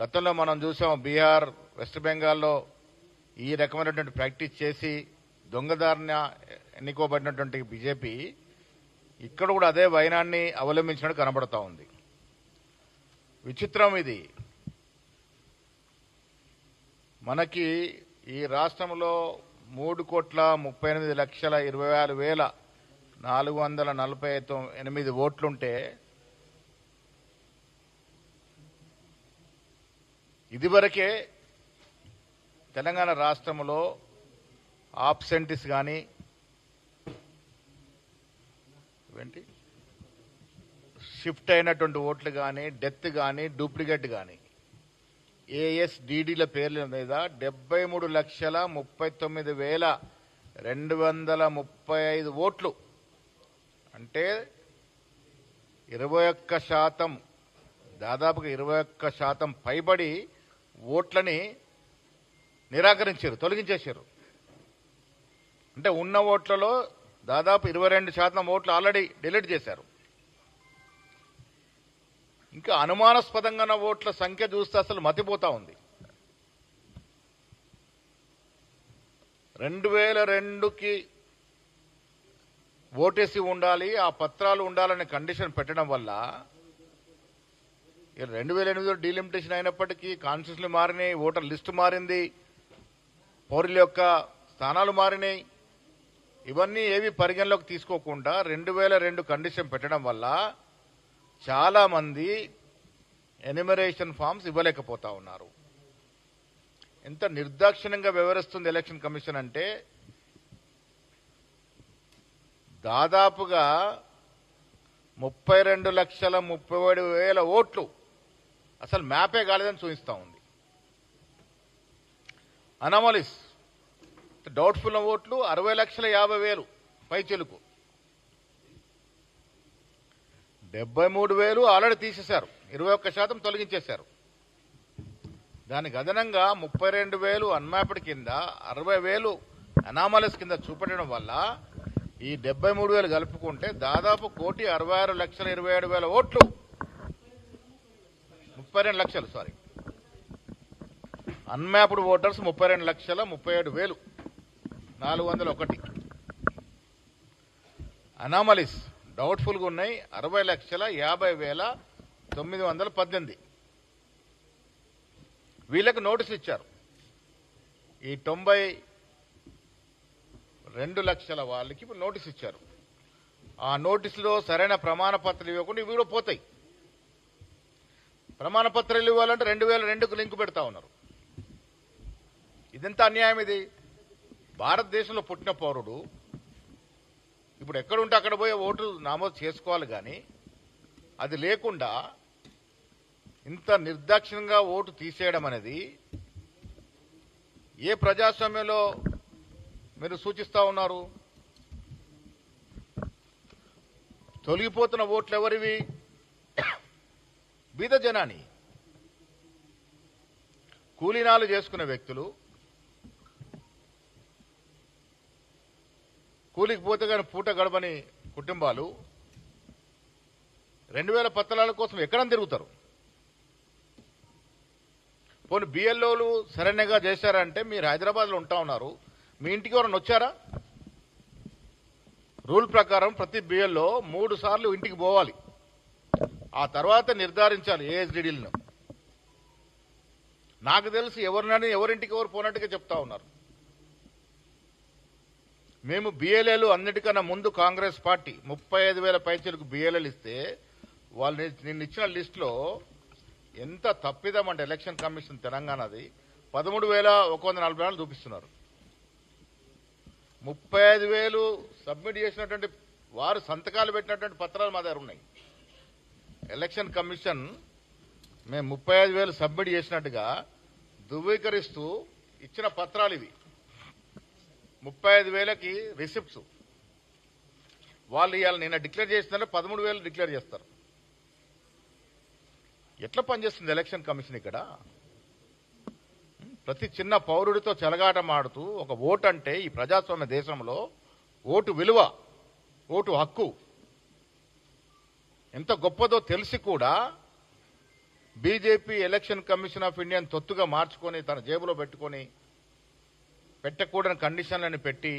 గతంలో మనం చూసాం బీహార్ వెస్ట్ బెంగాల్లో ఈ రకమైనటువంటి ప్రాక్టీస్ చేసి దొంగదారిన ఎన్నుకోబడినటువంటి బీజేపీ ఇక్కడ కూడా అదే వైనాన్ని అవలంబించినట్టు కనబడతా ఉంది. విచిత్రం ఇది. మనకి ఈ రాష్ట్రంలో 3,38,26,24,448 ఓట్లుంటే ఇదివరకే తెలంగాణ రాష్ట్రంలో ఆబ్సెంటీస్ కానీ షిఫ్ట్ అయినటువంటి ఓట్లు కానీ డెత్ కానీ డూప్లికేట్ కానీ ఏఎస్డిడిల పేర్ల మీద 73,39,235 ఓట్లు అంటే 21%, దాదాపుగా 21% పైబడి ఓట్లని నిరాకరించారు, తొలగించేశారు. అంటే ఉన్న ఓట్లలో దాదాపు 22% ఓట్లు ఆల్రెడీ డిలీట్ చేశారు. ఇంకా అనుమానాస్పదంగా ఉన్న ఓట్ల సంఖ్య చూస్తే అసలు మతిపోతా ఉంది. 2002కి ఓటేసి ఉండాలి, ఆ పత్రాలు ఉండాలనే కండిషన్ పెట్టడం వల్ల 2008లో డీలిమిటేషన్ అయినప్పటికీ కాన్స్టిట్యూషన్లు మారినాయి, ఓటర్ లిస్టు మారింది, పౌరుల యొక్క స్థానాలు మారినాయి. ఇవన్నీ ఏవి పరిగణలోకి తీసుకోకుండా 2002 కండిషన్ పెట్టడం వల్ల చాలా మంది ఎన్యూమరేషన్ ఫామ్స్ ఇవ్వలేకపోతా ఉన్నారు. ఎంత నిర్దాక్షిణ్యంగా వ్యవహరిస్తుంది ఎలక్షన్ కమిషన్ అంటే దాదాపుగా 32,37,000 ఓట్లు అసలు మ్యాపే కాలేదని చూపిస్తా ఉంది. అనామలీస్ డౌట్ఫుల్ ఓట్లు 60,50,000 పైచెలుకు, 73,000 ఆల్రెడీ తీసేశారు, 21% తొలగించేశారు. దానికి అదనంగా 32,000 అన్మ్యాప్డ్ కింద 60,000 అనామలీస్ కింద చూపెట్టడం వల్ల ఈ 73,000 కలుపుకుంటే దాదాపు 1,66,27,000 ఓట్లు, 32 లక్షలు సారీ అన్మ్యాప్డ్ ఓటర్స్ 32,37,401. అనామలీస్ డౌట్ఫుల్గా ఉన్నాయి 60,50,918. వీళ్ళకి నోటీస్ ఇచ్చారు. ఈ 92 లక్షల వాళ్ళకి ఇప్పుడు నోటీస్ ఇచ్చారు. ఆ నోటీసులో సరైన ప్రమాణ పత్రాలు ఇవ్వకుండా ఇవి కూడా పోతాయి. ప్రమాణ పత్రాలు ఇవ్వాలంటే 2002కు లింక్ పెడతా ఉన్నారు. ఇదెంత అన్యాయం ఇది. భారతదేశంలో పుట్టిన పౌరుడు ఇప్పుడు ఎక్కడుంటే అక్కడ పోయి ఓటు నమోదు చేసుకోవాలి, కానీ అది లేకుండా ఇంత నిర్దాక్షిణ్యంగా ఓటు తీసేయడం అనేది ఏ ప్రజాస్వామ్యంలో మీరు సూచిస్తా ఉన్నారు? తొలగిపోతున్న ఓట్లు ఎవరివి? బీద జనాని, కూలీనాలు చేసుకునే వ్యక్తులు, కూలికి పోతే కానీ పూట గడపని కుటుంబాలు 2,000 పత్రాల కోసం ఎక్కడ తిరుగుతారు? పోనీ బిఎల్ఓలు సరైనగా చేశారంటే మీరు హైదరాబాద్లో ఉంటా ఉన్నారు, మీ ఇంటికి ఎవరైనా వచ్చారా? రూల్ ప్రకారం ప్రతి బిఎల్ఓ 3 సార్లు ఇంటికి పోవాలి, ఆ తర్వాత నిర్ధారించాలి ఏఎస్డిడిలను. నాకు తెలిసి ఎవరింటికి ఎవరు పోనట్టుగా చెప్తా ఉన్నారు. మేము బిఎల్ఏలు అన్నిటికన్నా ముందు కాంగ్రెస్ పార్టీ 35,000 పైచలకు బిఎల్ఏలు ఇస్తే వాళ్ళు నిన్న ఇచ్చిన లిస్టులో ఎంత తప్పిదం అంటే ఎలక్షన్ కమిషన్ తెలంగాణది 13,144 చూపిస్తున్నారు. 35,000 సబ్మిట్ చేసినటువంటి వారు సంతకాలు పెట్టినటువంటి పత్రాలు మా దగ్గర ఉన్నాయి. ఎలక్షన్ కమిషన్ మేము 35,000 సబ్మిట్ చేసినట్టుగా ధృవీకరిస్తూ ఇచ్చిన పత్రాలు ఇవి. 35,000కి రిసిప్ట్స్ వాళ్ళు ఇవాళ నిన్న డిక్లేర్ చేస్తున్నారు, 13,000 డిక్లేర్ చేస్తారు. ఎట్లా పనిచేస్తుంది ఎలక్షన్ కమిషన్ ఇక్కడ? ప్రతి చిన్న పౌరుడితో చెలగాటం ఆడుతూ ఒక ఓటు అంటే ఈ ప్రజాస్వామ్య దేశంలో ఓటు విలువ, ఓటు హక్కు ఎంత గొప్పదో తెలిసి కూడా బీజేపీ ఎలక్షన్ కమిషన్ ఆఫ్ ఇండియాను తొత్తుగా మార్చుకొని తన జేబులో పెట్టుకొని పెట్టకూడని కండిషన్లను పెట్టి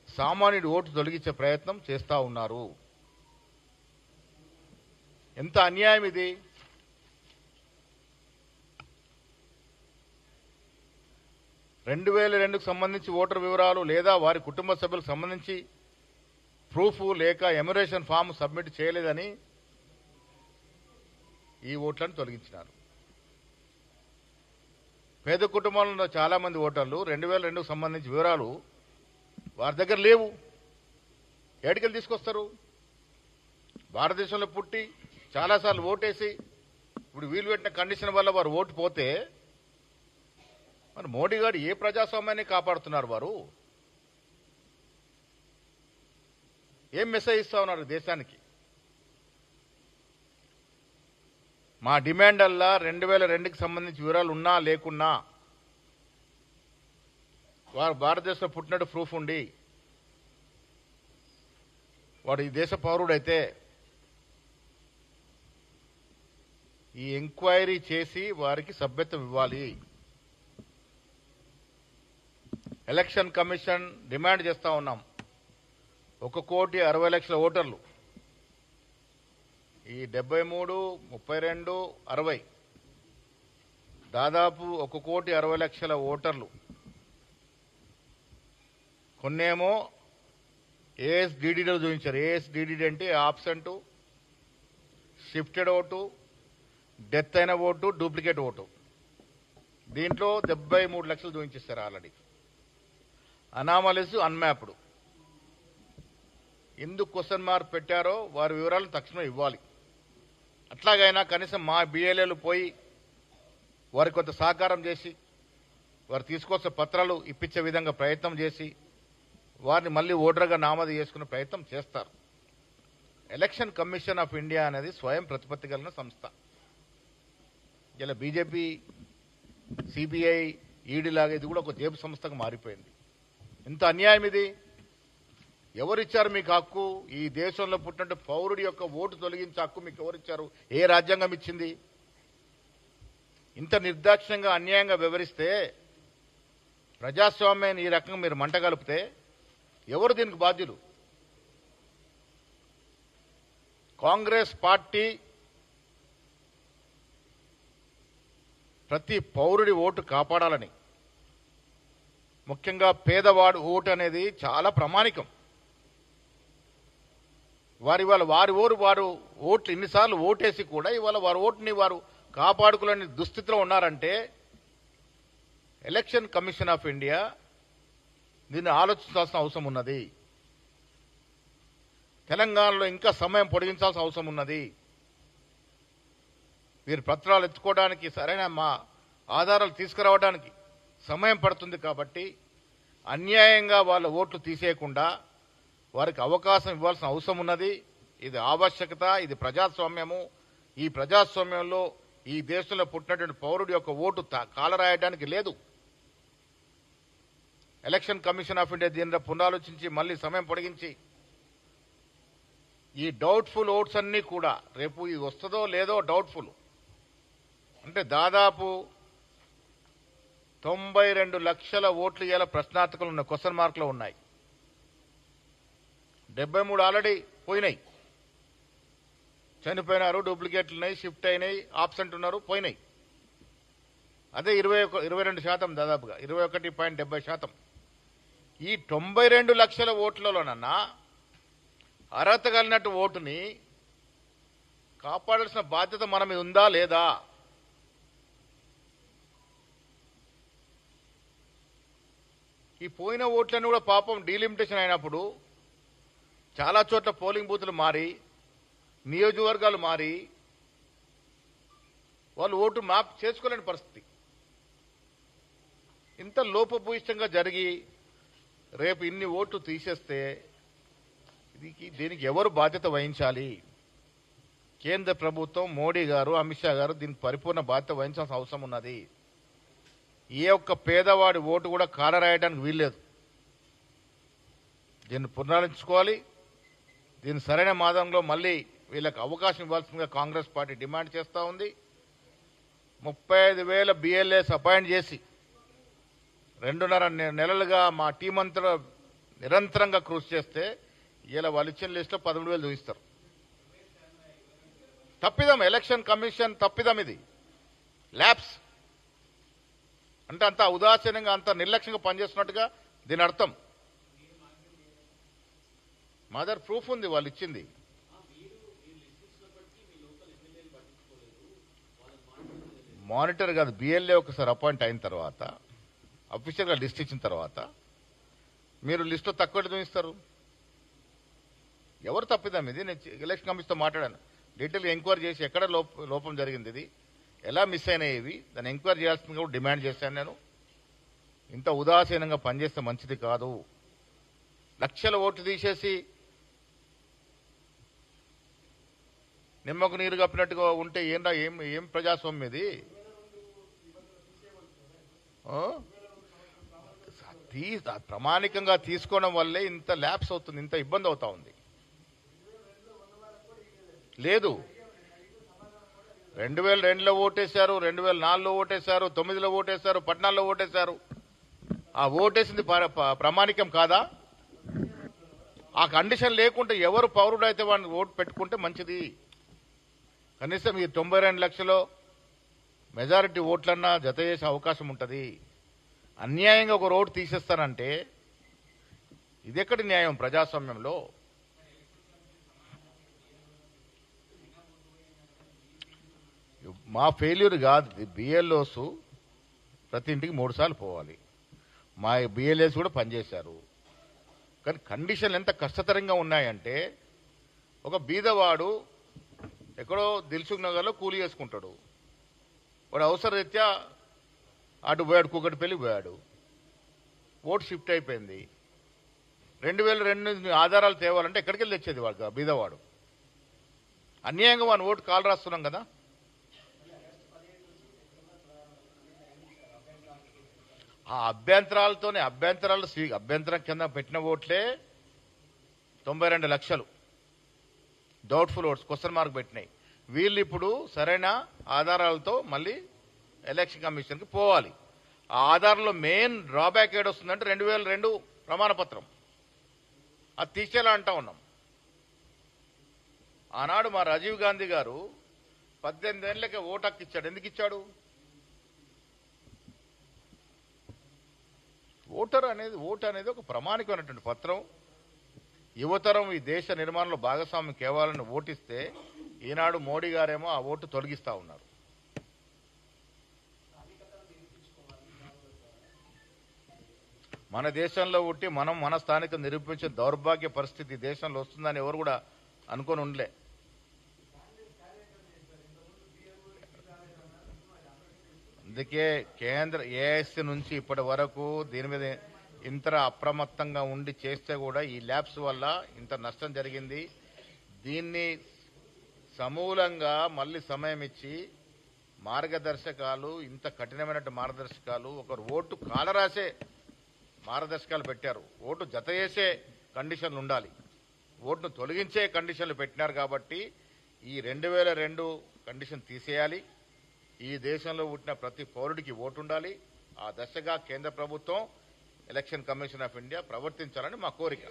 సామాన్యుడి ఓటు తొలగించే ప్రయత్నం చేస్తూ ఉన్నారు. ఎంత అన్యాయం ఇది! 2002కు సంబంధించి ఓటర్ వివరాలు లేదా వారి కుటుంబ సభ్యులకు సంబంధించి ప్రూఫ్ లేక ఎమ్యురేషన్ ఫామ్ సబ్మిట్ చేయలేదని ఈ ఓట్లను తొలగించినారు. పేద కుటుంబాలలో చాలా మంది ఓటర్లు 2002కు సంబంధించి వివరాలు వారి దగ్గర లేవు. ఏడికెళ్ళి తీసుకొస్తారు? భారతదేశంలో పుట్టి చాలాసార్లు ఓటేసి ఇప్పుడు వీలు పెట్టిన కండిషన్ వల్ల వారు ఓటు పోతే మరి మోడీ గారు ఏ ప్రజాస్వామ్యాన్ని కాపాడుతున్నారు? వారు ఏం మెసేజ్ ఇస్తా ఉన్నారు దేశానికి? మా డిమాండ్ అల్లా 2002కి సంబంధించి వివరాలు ఉన్నా లేకున్నా వారు భారతదేశంలో పుట్టినట్టు ప్రూఫ్ ఉండి వాడు ఈ దేశ పౌరుడైతే ఈ ఎంక్వైరీ చేసి వారికి సభ్యత్వం ఇవ్వాలి. ఎలక్షన్ కమిషన్ డిమాండ్ చేస్తా ఉన్నాం. 1,60,00,000 ఓటర్లు, ఈ 73, 32, 60 దాదాపు 1,60,00,000 ఓటర్లు. కొన్నేమో ఏఎస్డిడిలో చూపించారు. ఏఎస్డిడి అంటే ఆబ్సెంట్, షిఫ్టెడ్ ఓటు, డెత్ అయిన ఓటు, డూప్లికేట్ ఓటు. దీంట్లో 73 లక్షలు చూపించేస్తారు ఆల్రెడీ. Anomalies, unmapped. ఎందుకు క్వశ్చన్ మార్క్ పెట్టారో వారి వివరాలు తక్షణం ఇవ్వాలి. అట్లాగైనా కనీసం మా బిఎల్ఏలు పోయి వారికి కొంత సహకారం చేసి వారు తీసుకొచ్చే పత్రాలు ఇప్పించే విధంగా ప్రయత్నం చేసి వారిని మళ్ళీ ఓటర్గా నామోదు చేసుకునే ప్రయత్నం చేస్తారు. ఎలక్షన్ కమిషన్ ఆఫ్ ఇండియా అనేది స్వయం ప్రతిపత్తి కలిగిన సంస్థ. ఇలా బీజేపీ, సిబిఐ, ఈడీ లాగా ఇది కూడా ఒక జేబు సంస్థగా మారిపోయింది. ఎంత అన్యాయం ఇది! ఎవరిచ్చారు మీకు హక్కు? ఈ దేశంలో పుట్టినట్టు పౌరుడి యొక్క ఓటు తొలగించే హక్కు మీకు ఎవరిచ్చారు? ఏ రాజ్యాంగం ఇచ్చింది? ఇంత నిర్దాక్షిణ్యంగా అన్యాయంగా వివరిస్తే, ప్రజాస్వామ్యాన్ని ఈ రకంగా మీరు మంట కలిపితే ఎవరు దీనికి బాధ్యులు? కాంగ్రెస్ పార్టీ ప్రతి పౌరుడి ఓటు కాపాడాలని, ముఖ్యంగా పేదవాడు ఓటు అనేది చాలా ప్రామాణికం. వారి ఓట్లు ఇన్నిసార్లు ఓటేసి కూడా ఇవాళ వారి ఓటుని వారు కాపాడుకోలేని దుస్థితిలో ఉన్నారంటే ఎలక్షన్ కమిషన్ ఆఫ్ ఇండియా దీన్ని ఆలోచించాల్సిన అవసరం ఉన్నది. తెలంగాణలో ఇంకా సమయం పొడిగించాల్సిన అవసరం ఉన్నది. వీరు పత్రాలు ఎత్తుకోవడానికి, సరైన మా ఆధారాలు తీసుకురావడానికి సమయం పడుతుంది. కాబట్టి అన్యాయంగా వాళ్ళ ఓట్లు తీసేయకుండా వారికి అవకాశం ఇవ్వాల్సిన అవసరం ఉన్నది. ఇది ఆవశ్యకత. ఇది ప్రజాస్వామ్యము. ఈ ప్రజాస్వామ్యంలో ఈ దేశంలో పుట్టినటువంటి పౌరుడి యొక్క ఓటు కాలరాయడానికి లేదు. ఎలక్షన్ కమిషన్ ఆఫ్ ఇండియా దీనిలో పునరాలోచించి మళ్ళీ సమయం పొడిగించి ఈ డౌట్ఫుల్ ఓట్స్ అన్నీ కూడా రేపు ఇది వస్తుందో లేదో డౌట్ఫుల్ అంటే దాదాపు 92 లక్షల ఓట్లు ఇలా ప్రశ్నార్థకులు ఉన్నాయి, క్వశ్చన్ మార్కులు ఉన్నాయి. 73 ఆల్రెడీ పోయినాయి, చనిపోయినారు, డూప్లికేట్లు ఉన్నాయి, షిఫ్ట్ అయినాయి, ఆబ్సెంట్ ఉన్నారు, పోయినాయి. అదే 22% దాదాపుగా 21.70%. ఈ 92 లక్షల ఓట్లలోనన్నా అర్హత కలిగినట్టు ఓటుని కాపాడాల్సిన బాధ్యత మన మీద ఉందా లేదా? ఈ పోయిన ఓట్లను కూడా పాపం డీలిమిటేషన్ అయినప్పుడు చాలా చోట్ల పోలింగ్ బూతులు మారి, నియోజకవర్గాలు మారి వాళ్ళు ఓటు మ్యాప్ చేసుకోలేని పరిస్థితి. ఇంత లోపభూయిష్టంగా జరిగి రేపు ఇన్ని ఓట్లు తీసేస్తే దీనికి ఎవరు బాధ్యత వహించాలి? కేంద్ర ప్రభుత్వం, మోడీ గారు, అమిత్ షా గారు దీనికి పరిపూర్ణ బాధ్యత వహించాల్సిన అవసరం ఉన్నది. ఏ ఒక్క పేదవాడి ఓటు కూడా కాలరాయడానికి వీల్లేదు. దీన్ని పునరాలోచించుకోవాలి. దీన్ని సరైన మార్గంలో మళ్ళీ వీళ్ళకి అవకాశం ఇవ్వాల్సిందిగా కాంగ్రెస్ పార్టీ డిమాండ్ చేస్తూ ఉంది. 35,000 బిఎల్ఏస్ అపాయింట్ చేసి 2.5 నెలలుగా మా టీం అంతా నిరంతరంగా కృషి చేస్తే ఇలా వాళ్ళు ఇచ్చిన లిస్టులో 13,000 చూపిస్తారు. తప్పిదం, ఎలక్షన్ కమిషన్ తప్పిదం ఇది. ల్యాబ్స్ అంటే అంత ఉదాసీనంగా అంత నిర్లక్ష్యంగా పనిచేస్తున్నట్టుగా దీని అర్థం. మా దగ్గర ప్రూఫ్ ఉంది వాళ్ళు ఇచ్చింది. మానిటర్ కాదు, బిఎల్ఏ ఒకసారి అపాయింట్ అయిన తర్వాత అఫీషియల్గా లిస్ట్ ఇచ్చిన తర్వాత మీరు లిస్టులో తక్కువ చూపిస్తారు. ఎవరు తప్పిదాం ఇది? నేను ఎలక్షన్ కమిషన్తో మాట్లాడాను, డీటెయిల్గా ఎంక్వైరీ చేసి ఎక్కడ లోపం జరిగింది, ఇది ఎలా మిస్ అయినాయి, ఇవి దాన్ని ఎంక్వైరీ చేయాల్సింది కూడా డిమాండ్ చేశాను. నేను ఇంత ఉదాసీనంగా పనిచేస్తే మంచిది కాదు. లక్షల ఓట్లు తీసేసి నిమ్మకు నీరు కప్పినట్టుగా ఉంటే ఏం ప్రజాస్వామ్యం ఇది? ప్రామాణికంగా తీసుకోవడం వల్లే ఇంత ల్యాప్స్ అవుతుంది, ఇంత ఇబ్బంది అవుతా ఉంది. లేదు, 2002లో ఓటేశారు, 2004లో ఓటేశారు, 9లో ఓటేశారు, 14లో ఓటేశారు. ఆ ఓటేసింది ప్రామాణికం కాదా? ఆ కండిషన్ లేకుంటే ఎవరు పౌరుడు అయితే వాడిని ఓటు పెట్టుకుంటే మంచిది. కనీసం ఈ 92 లక్షలు మెజారిటీ ఓట్లన్నా జత చేసే అవకాశం ఉంటుంది. అన్యాయంగా ఒక ఓటు తీసేస్తానంటే ఇది ఎక్కడి న్యాయం ప్రజాస్వామ్యంలో? మా ఫెయిల్యూర్ కాదు, బిఎల్ఓస్ ప్రతి ఇంటికి 3 సార్లు పోవాలి. మా బిఎల్ఏస్ కూడా పనిచేశారు. కానీ కండిషన్లు ఎంత కష్టతరంగా ఉన్నాయంటే, ఒక బీదవాడు ఎక్కడో దిల్సుఖ్ నగర్లో కూలి చేసుకుంటాడు, వాడు అవసరరీత్యా అటు పోయాడు, కూకటిపల్లి పోయాడు, ఓటు షిఫ్ట్ అయిపోయింది. 2002 ఆధారాలు తేవాలంటే ఎక్కడికి వెళ్ళి తెచ్చేది వాడు బీదవాడు? అన్యాయంగా వాడిని ఓటు కాలు రాస్తున్నాం కదా. ఆ అభ్యంతరాలతోనే అభ్యంతరం కింద పెట్టిన ఓట్లే 92 లక్షలు డౌట్ఫుల్ ఓట్స్, క్వశ్చన్ మార్క్ పెట్టినాయి. వీళ్ళు ఇప్పుడు సరైన ఆధారాలతో మళ్ళీ ఎలక్షన్ కమిషన్కి పోవాలి. ఆ ఆధారంలో మెయిన్ డ్రాబ్యాక్ ఏడొస్తుందంటే 2002 ప్రమాణపత్రం, అది తీసేలా అంటా ఉన్నాం. ఆనాడు మా రాజీవ్ గాంధీ గారు 18 ఏళ్ళకే ఓటు హక్కు ఇచ్చాడు. ఎందుకు ఇచ్చాడు? ఓటు అనేది ఒక ప్రామాణికమైనటువంటి పత్రం. యువతరం ఈ దేశ నిర్మాణంలో భాగస్వామ్యం కేవాలని ఓటిస్తే ఈనాడు మోడీ గారేమో ఆ ఓటు తొలగిస్తా ఉన్నారు. మన దేశంలో ఉట్టి మనం మన స్థానికత నిరూపించే దౌర్భాగ్య పరిస్థితి దేశంలో వస్తుందని ఎవరు కూడా అనుకొని ఉండలే. అందుకే కేంద్ర ఏఐసి నుంచి ఇప్పటి వరకు దీని మీద ఇంత అప్రమత్తంగా ఉండి చేస్తే కూడా ఈ ల్యాబ్స్ వల్ల ఇంత నష్టం జరిగింది. దీన్ని సమూలంగా మళ్ళీ సమయం ఇచ్చి మార్గదర్శకాలు, ఇంత కఠినమైనటువంటి మార్గదర్శకాలు, ఒకరు ఓటు కాలరాసే మార్గదర్శకాలు పెట్టారు. ఓటు జత చేసే కండిషన్లు ఉండాలి, ఓటును తొలగించే కండిషన్లు పెట్టినారు. కాబట్టి ఈ 2002 కండిషన్ తీసేయాలి. ఈ దేశంలో పుట్టిన ప్రతి పౌరుడికి ఓటు ఉండాలి. ఆ దశగా కేంద్ర ప్రభుత్వం, ఎలక్షన్ కమిషన్ ఆఫ్ ఇండియా ప్రవర్తించాలని మా కోరిక.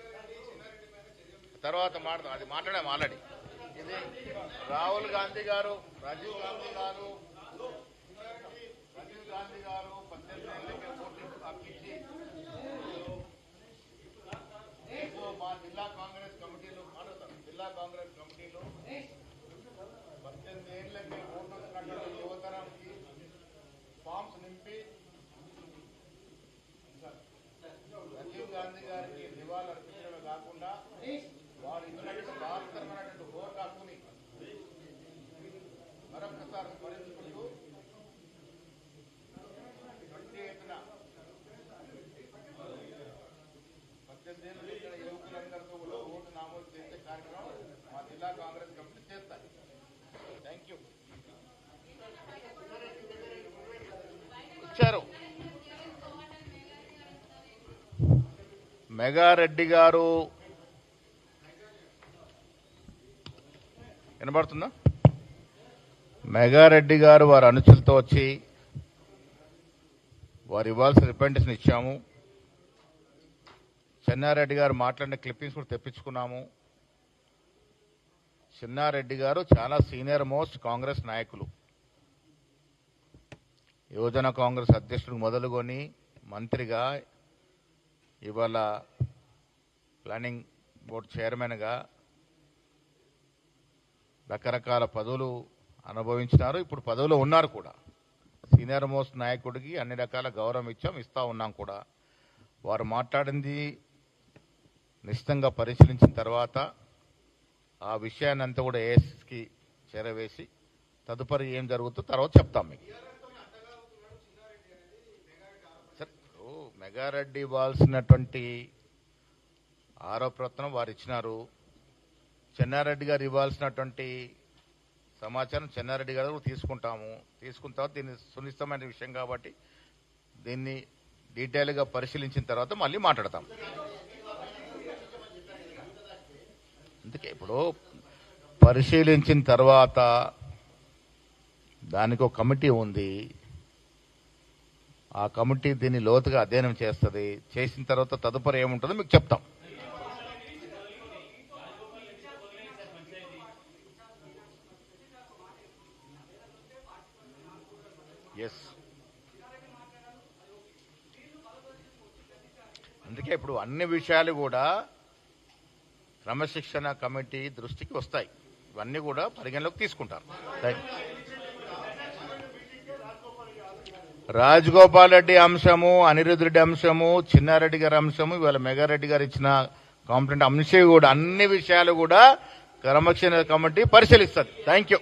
తర్వాత అది మాట్లాడాము ఆల్రెడీ. ఇది రాహుల్ గాంధీ గారు, రాజీవ్ గాంధీ గారు 18 ఏళ్ళకే ఓటు హక్కిచ్చి మా జిల్లా కాంగ్రెస్ కమిటీలో 18 ఏళ్ళకే ఓటు వచ్చినటువంటి యువతరానికి ఫామ్స్ నింపి రాజీవ్ గాంధీ గారికి నివాళులు అర్పించడమే కాకుండా వారు ఇచ్చినటువంటి భారతమైనటువంటి ఓటు హక్కుని మరొకసారి స్మరించుకుంటూ 18 ఏళ్ళు ఇక్కడ యువకులందరితో కూడా ఓటు నామోదు చేసే కార్యక్రమం మా జిల్లా కాంగ్రెస్ కమిటీ చేస్తాయి. Thank you. వచ్చారు మెగారెడ్డి గారు, వినబడుతుందా? మెగారెడ్డి గారు వారి అనుచరులతో వచ్చి వారు ఇవ్వాల్సిన రిప్రజెంటేషన్ ఇచ్చాము. చెన్నారెడ్డి గారు మాట్లాడిన క్లిప్పింగ్స్ కూడా తెప్పించుకున్నాము. చెన్నారెడ్డి గారు చాలా సీనియర్ మోస్ట్ కాంగ్రెస్ నాయకులు. యువజన కాంగ్రెస్ అధ్యక్షుడు మొదలుకొని మంత్రిగా, ఇవాళ ప్లానింగ్ బోర్డు చైర్మన్గా రకరకాల పదవులు అనుభవించినారు. ఇప్పుడు పదవిలో ఉన్నారు కూడా. సీనియర్ మోస్ట్ నాయకుడికి అన్ని రకాల గౌరవం ఇస్తా ఉన్నాం కూడా. వారు మాట్లాడింది నిశ్చితంగా పరిశీలించిన తర్వాత ఆ విషయాన్ని అంతా కూడా ఏఎస్కి చేరవేసి తదుపరి ఏం జరుగుతుందో తర్వాత చెప్తాం మీకు. సరే, మెగారెడ్డి ఇవ్వాల్సినటువంటి ఆరోపణ వారు ఇచ్చినారు. చెన్నారెడ్డి గారు ఇవ్వాల్సినటువంటి సమాచారం చెన్నారెడ్డి గారు కూడా తీసుకున్న తర్వాత దీన్ని సునిశ్చితమైన విషయం కాబట్టి దీన్ని డీటెయిల్గా పరిశీలించిన తర్వాత మళ్ళీ మాట్లాడతాం. అందుకే ఇప్పుడు పరిశీలించిన తర్వాత దానికి ఒక కమిటీ ఉంది. ఆ కమిటీ దీన్ని లోతుగా అధ్యయనం చేస్తుంది. చేసిన తర్వాత తదుపరి ఏముంటుందో మీకు చెప్తాం. ఎస్, అందుకే ఇప్పుడు అన్ని విషయాలు కూడా క్రమశిక్షణ కమిటీ దృష్టికి వస్తాయి. ఇవన్నీ కూడా పరిగణలోకి తీసుకుంటారు. రాజగోపాల్ రెడ్డి అంశము, అనిరుద్ధ్ రెడ్డి అంశము, చిన్నారెడ్డి గారి అంశము, ఇవాళ మెగారెడ్డి గారు ఇచ్చిన కాంప్లైంట్ అంశం కూడా అన్ని విషయాలు కూడా క్రమశిక్షణ కమిటీ పరిశీలిస్తుంది. Thank you.